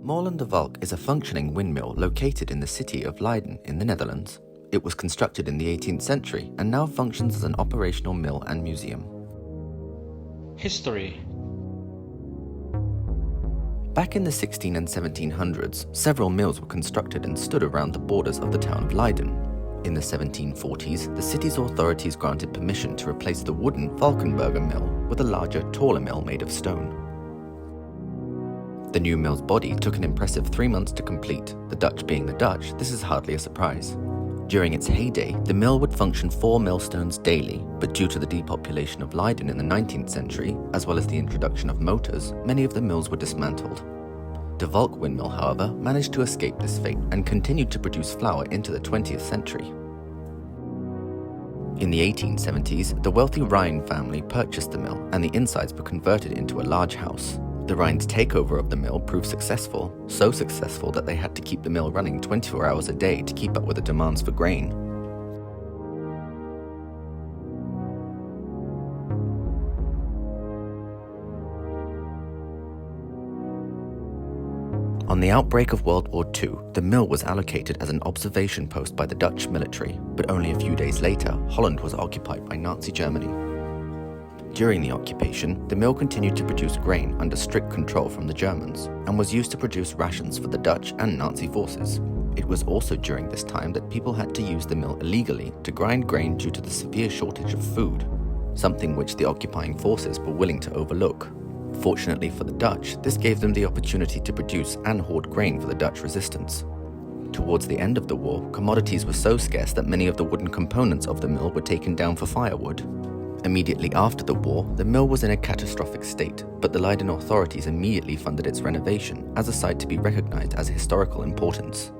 Molen De Valk is a functioning windmill located in the city of Leiden in the Netherlands. It was constructed in the 18th century and now functions as an operational mill and museum. History. Back in the 16 and 1700s, several mills were constructed and stood around the borders of the town of Leiden. In the 1740s, the city's authorities granted permission to replace the wooden Valkenburger mill with a larger, taller mill made of stone. The new mill's body took an impressive 3 months to complete. The Dutch being the Dutch, this is hardly a surprise. During its heyday, the mill would function 4 millstones daily, but due to the depopulation of Leiden in the 19th century, as well as the introduction of motors, many of the mills were dismantled. De Valk windmill, however, managed to escape this fate and continued to produce flour into the 20th century. In the 1870s, the wealthy Rhine family purchased the mill and the insides were converted into a large house. The Rhine's takeover of the mill proved successful, so successful that they had to keep the mill running 24 hours a day to keep up with the demands for grain. On the outbreak of World War II, the mill was allocated as an observation post by the Dutch military, but only a few days later, Holland was occupied by Nazi Germany. During the occupation, the mill continued to produce grain under strict control from the Germans, and was used to produce rations for the Dutch and Nazi forces. It was also during this time that people had to use the mill illegally to grind grain due to the severe shortage of food, something which the occupying forces were willing to overlook. Fortunately for the Dutch, this gave them the opportunity to produce and hoard grain for the Dutch resistance. Towards the end of the war, commodities were so scarce that many of the wooden components of the mill were taken down for firewood. Immediately after the war, the mill was in a catastrophic state, but the Leiden authorities immediately funded its renovation as a site to be recognized as historical importance.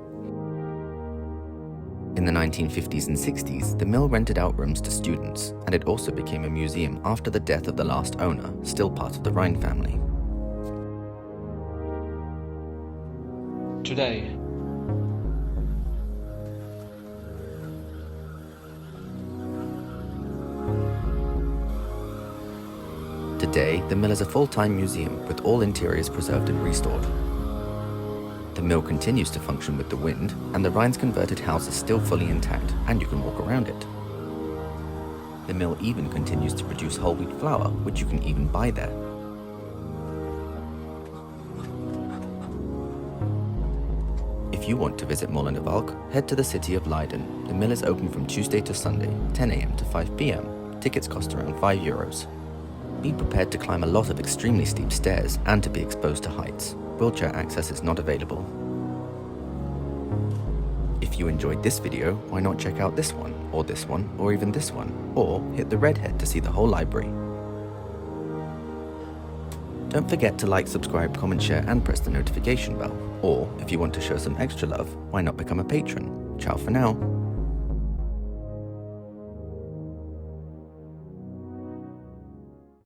In the 1950s and 60s, the mill rented out rooms to students, and it also became a museum after the death of the last owner, still part of the Rhine family. Today. Today, the mill is a full-time museum with all interiors preserved and restored. The mill continues to function with the wind, and the Rhine's converted house is still fully intact, and you can walk around it. The mill even continues to produce whole wheat flour, which you can even buy there. If you want to visit Molen De Valk, head to the city of Leiden. The mill is open from Tuesday to Sunday, 10 AM to 5 PM. Tickets cost around €5. Be prepared to climb a lot of extremely steep stairs and to be exposed to heights. Wheelchair access is not available. If you enjoyed this video, why not check out this one, or even this one, or hit the red head to see the whole library. Don't forget to like, subscribe, comment, share, and press the notification bell. Or, if you want to show some extra love, why not become a patron? Ciao for now.